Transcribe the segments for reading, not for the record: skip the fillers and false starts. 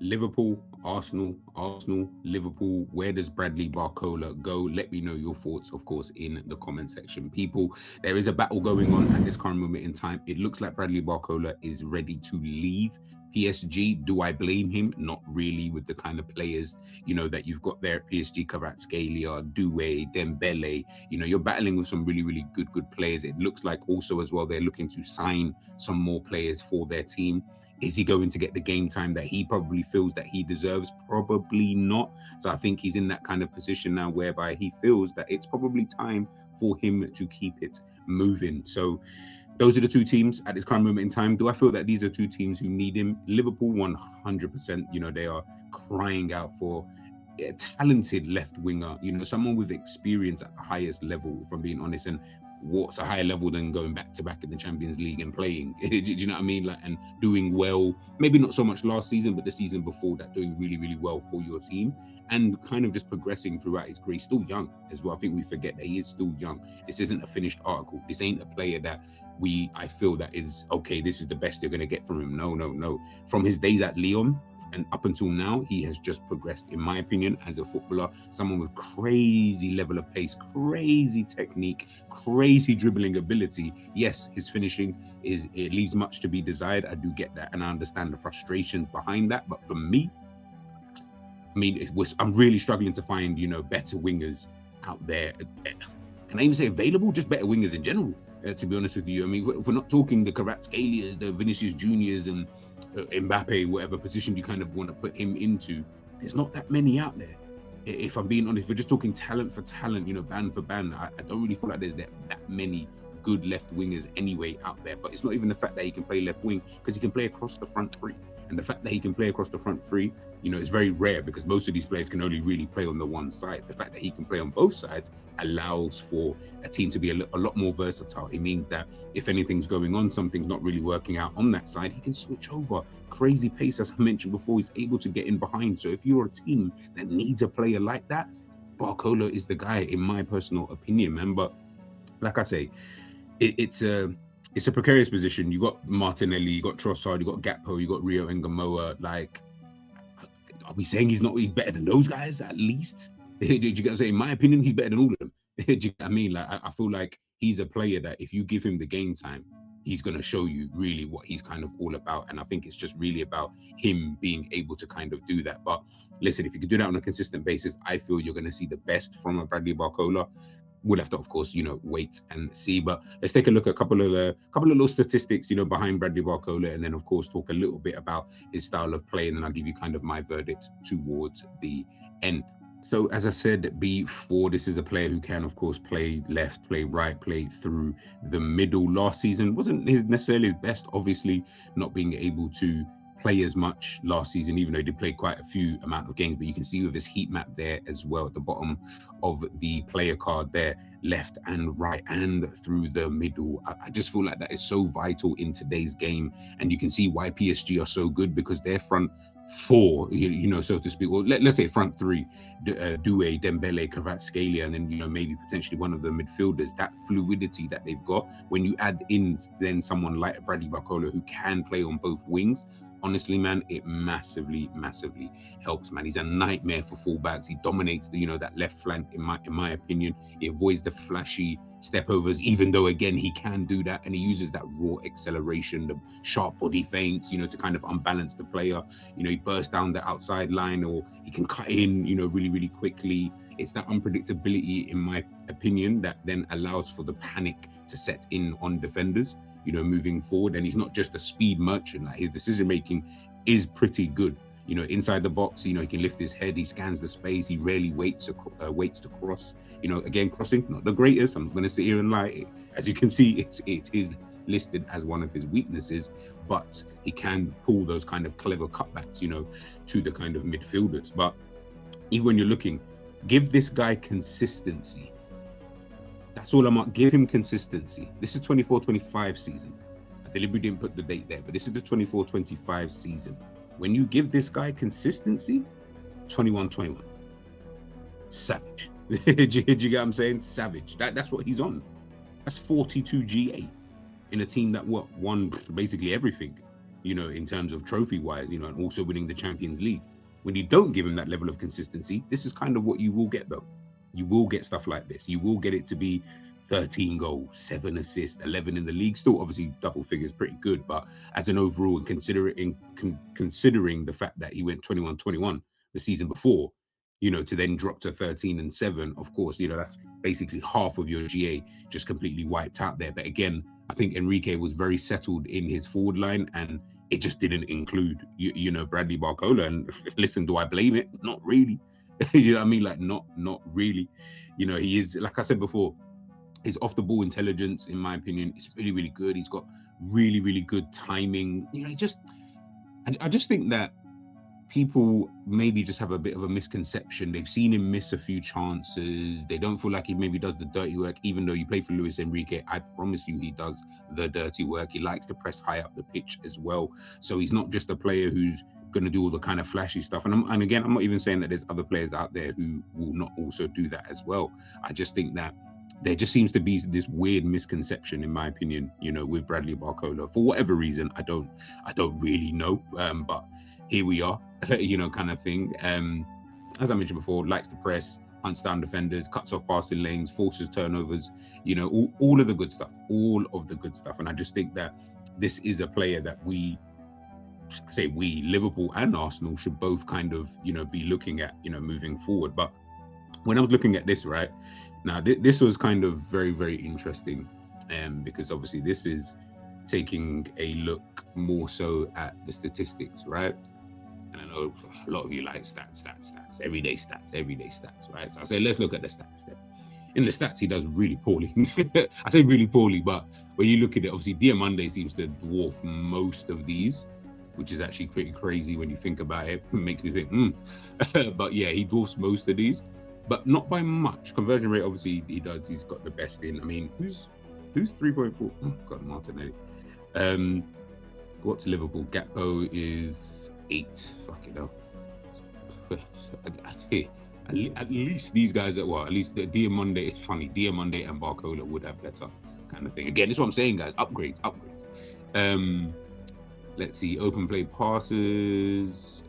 Liverpool, Arsenal, Liverpool. Where does Bradley Barcola go? Let me know your thoughts, of course, in the comment section. People, there is a battle going on at this current moment in time. It looks like Bradley Barcola is ready to leave PSG. Do I blame him? Not really, with the kind of players, that you've got there at PSG, Kvaratskhelia, Doué, Dembele. You're battling with some really, really good players. It looks like also as well, they're looking to sign some more players for their team. Is he going to get the game time that he probably feels that he deserves? Probably not. So I think he's in that kind of position now whereby he feels that it's probably time for him to keep it moving. So those are the two teams at this current moment in time. Do I feel that these are two teams who need him? Liverpool 100%. They are crying out for a talented left winger, someone with experience at the highest level, if I'm being honest. And what's a higher level than going back to back in the Champions League and playing? Do you know what I mean? Like, and doing well, maybe not so much last season, but the season before that, doing really, really well for your team and kind of just progressing throughout his career. He's still young as well. I think we forget that he is still young. This isn't a finished article. This ain't a player that I feel that is okay, this is the best you're going to get from him. No. From his days at Lyon and up until now, he has just progressed, in my opinion, as a footballer. Someone with crazy level of pace, crazy technique, crazy dribbling ability. Yes, his finishing it leaves much to be desired. I do get that, and I understand the frustrations behind that. But for me, I'm really struggling to find, better wingers out there. Can I even say available? Just better wingers in general. To be honest with you, I mean, if we're not talking the Kvaratskhelia, the Vinicius Juniors, and Mbappe, whatever position you kind of want to put him into, there's not that many out there. If I'm being honest, if we're just talking talent for talent, band for band, I don't really feel like there's that many good left wingers anyway out there. But it's not even the fact that he can play left wing, because he can play across the front three. And the fact that he can play across the front three, is very rare, because most of these players can only really play on the one side. The fact that he can play on both sides allows for a team to be a lot more versatile. It means that if anything's going on, something's not really working out on that side, he can switch over. Crazy pace, as I mentioned before, he's able to get in behind. So if you're a team that needs a player like that, Barcola is the guy, in my personal opinion, man. But like I say, it's a precarious position. You got Martinelli, you got Trossard, you got Gakpo, you got Rio and Gamoa. Like, are we saying he's better than those guys at least? Did you get what I'm saying? In my opinion, he's better than all of them. Do you get what I mean? Like, I feel like he's a player that if you give him the game time, he's going to show you really what he's kind of all about. And I think it's just really about him being able to kind of do that. But listen, if you can do that on a consistent basis, I feel you're going to see the best from a Bradley Barcola. We'll have to, of course, wait and see. But let's take a look at a couple of little statistics, behind Bradley Barcola, and then, of course, talk a little bit about his style of play, and then I'll give you kind of my verdict towards the end. So, as I said before, this is a player who can, of course, play left, play right, play through the middle. Last season wasn't necessarily his best, obviously, not being able to play as much last season, even though he did play quite a few amount of games. But you can see with his heat map there as well at the bottom of the player card there, left and right and through the middle. I just feel like that is so vital in today's game. And you can see why PSG are so good, because their front four, so to speak, or let's say front three, Doué, Dembele, Kvaratskhelia, and then, maybe potentially one of the midfielders, that fluidity that they've got, when you add in then someone like Bradley Barcola who can play on both wings, honestly, man, it massively helps, man. He's a nightmare for fullbacks. He dominates that left flank, in my opinion. He avoids the flashy step overs, even though, again, he can do that, and he uses that raw acceleration, the sharp body feints, to kind of unbalance the player. He bursts down the outside line, or he can cut in, really quickly. It's that unpredictability, in my opinion, that then allows for the panic to set in on defenders, moving forward. And he's not just a speed merchant. Like, his decision making is pretty good. Inside the box, he can lift his head, he scans the space, he rarely waits to cross. Again, crossing, not the greatest. I'm not going to sit here and lie. As you can see, it is listed as one of his weaknesses, but he can pull those kind of clever cutbacks, to the kind of midfielders. But even when you're looking, give this guy consistency. That's all I'm at. Give him consistency. This is 24-25 season. I deliberately didn't put the date there, but this is the 24-25 season. When you give this guy consistency, 21-21. Savage. Do you get what I'm saying? Savage. That's what he's on. That's 42 GA in a team that won basically everything. in terms of trophy wise, and also winning the Champions League. When you don't give him that level of consistency, this is kind of what you will get, though. You will get stuff like this. You will get it to be 13 goals, 7 assists, 11 in the league. Still, obviously, double figures, pretty good. But as an overall, and considering the fact that he went 21-21 the season before, to then drop to 13 and 7, of course, that's basically half of your GA just completely wiped out there. But again, I think Enrique was very settled in his forward line, and it just didn't include, Bradley Barcola. And listen, do I blame it? Not really. You know what I mean? Like, not really. He is, like I said before, his off the ball intelligence, in my opinion, is really, really good. He's got really, really good timing. I just think that people maybe just have a bit of a misconception. They've seen him miss a few chances. They don't feel like he maybe does the dirty work, even though you play for Luis Enrique. I promise you he does the dirty work. He likes to press high up the pitch as well. So he's not just a player who's going to do all the kind of flashy stuff. And again, I'm not even saying that there's other players out there who will not also do that as well. I just think that there just seems to be this weird misconception, in my opinion, with Bradley Barcola. For whatever reason, I don't really know. But here we are, kind of thing. As I mentioned before, likes to press, hunts down defenders, cuts off passing lanes, forces turnovers, all of the good stuff, And I just think that this is a player that we, Liverpool and Arsenal, should both kind of, be looking at, moving forward. But when I was looking at this, right now, this was kind of very, very interesting, because obviously this is taking a look more so at the statistics, right? And I know a lot of you like stats, everyday stats, right? So I say, let's look at the stats then. In the stats, he does really poorly. I say really poorly, but when you look at it, obviously Diomande seems to dwarf most of these, which is actually pretty crazy when you think about it. It makes me think, But yeah, he dwarfs most of these, but not by much. Conversion rate, obviously, he does. He's got the best in. I mean, who's 3.4? Oh, God, Martinelli. What's Liverpool? Gakpo is 8. Fucking hell. At least these guys, at least Diomande, it's funny, Diomande and Barcola would have better kind of thing. Again, this is what I'm saying, guys. Upgrades. Let's see, open play passes.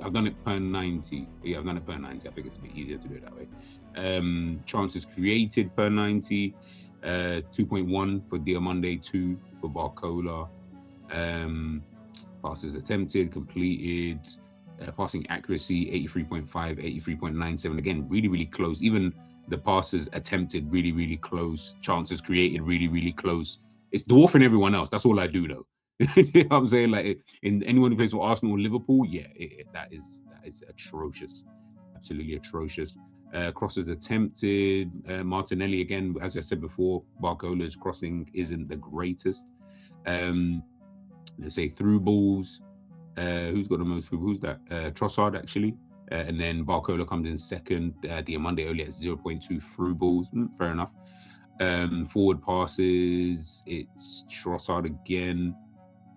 I've done it per 90. Yeah, I've done it per 90. I think it's a bit easier to do it that way. Chances created per 90. 2.1 for Diomande, 2 for Barcola. Passes attempted, completed. Passing accuracy, 83.5, 83.97. Again, really, really close. Even the passes attempted, really, really close. Chances created, really, really close. It's dwarfing everyone else. That's all I do, though. You know what I'm saying? Like, in anyone who plays for Arsenal or Liverpool, yeah, that is atrocious, absolutely atrocious. Crosses attempted. Martinelli, again, as I said before, Barcola's crossing isn't the greatest. Let's say through balls. Who's got the most through? Who's that? Trossard, actually. And then Barcola comes in second. Diomande only at 0.2 through balls. Fair enough. Forward passes, it's Trossard again,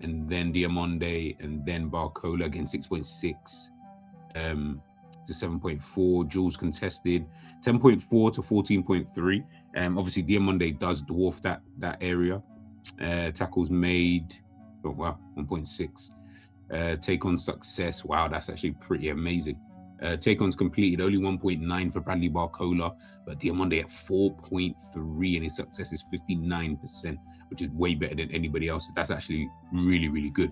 and then Diomande, and then Barcola again, 6.6 to 7.4. Duels contested, 10.4 to 14.3. Obviously, Diomande does dwarf that area. Tackles made, 1.6. Take on success, wow, that's actually pretty amazing. Take-ons completed, only 1.9 for Bradley Barcola, but Diomande at 4.3, and his success is 59%, which is way better than anybody else. That's actually really, really good.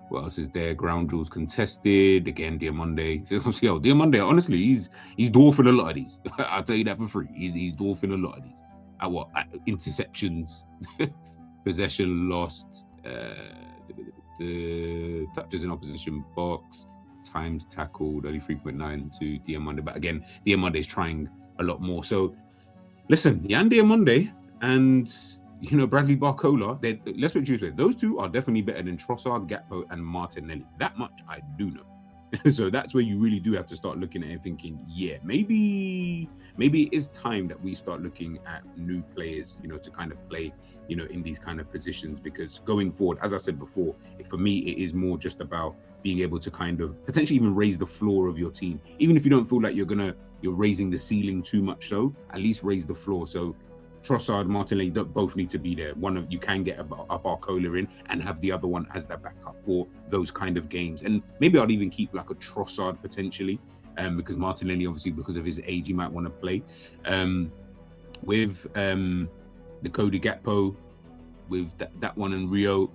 What else is there? Ground duels contested, again, Diomande. Diomande, honestly, he's dwarfing a lot of these. I'll tell you that for free. He's dwarfing a lot of these. At interceptions, possession lost, the touches in opposition box, times tackled, only 3.9 to Diomande. But again, Diomande is trying a lot more. So listen, Yan Diomande and Bradley Barcola, let's be truthful, those two are definitely better than Trossard, Gakpo, and Martinelli. That much I do know. So that's where you really do have to start looking at it and thinking, yeah, maybe it is time that we start looking at new players, to kind of play, in these kind of positions. Because going forward, as I said before, for me, it is more just about being able to kind of potentially even raise the floor of your team. Even if you don't feel like you're raising the ceiling too much, so at least raise the floor. So Trossard, Martinelli both need to be there. One of you can get a Barcola in and have the other one as that backup for those kind of games. And maybe I'd even keep like a Trossard potentially, because Martinelli, obviously, because of his age, he might want to play. With the Cody Gakpo, with that one and Rio,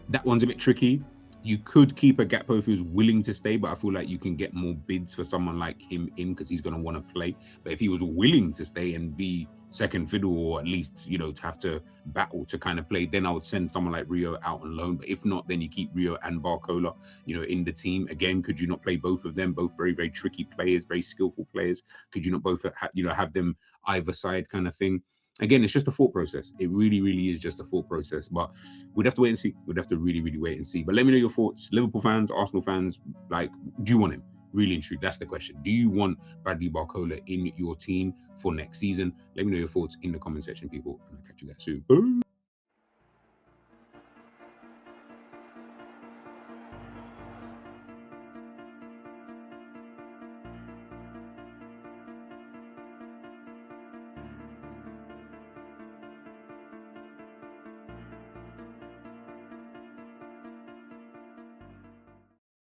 that one's a bit tricky. You could keep a Gakpo if he was willing to stay, but I feel like you can get more bids for someone like him in, because he's going to want to play. But if he was willing to stay and be second fiddle, or at least, you know, to have to battle to kind of play, then I would send someone like Rio out on loan. But if not, then you keep Rio and Barcola, you know, in the team. Again, could you not play both of them? Both very, very tricky players, very skillful players. Could you not both, have them either side kind of thing? Again, it's just a thought process. It really, really is just a thought process. But we'd have to wait and see. We'd have to really, really wait and see. But let me know your thoughts. Liverpool fans, Arsenal fans, like, do you want him? Really and truly, that's the question. Do you want Bradley Barcola in your team for next season? Let me know your thoughts in the comment section, people. And I'll catch you guys soon. Boom.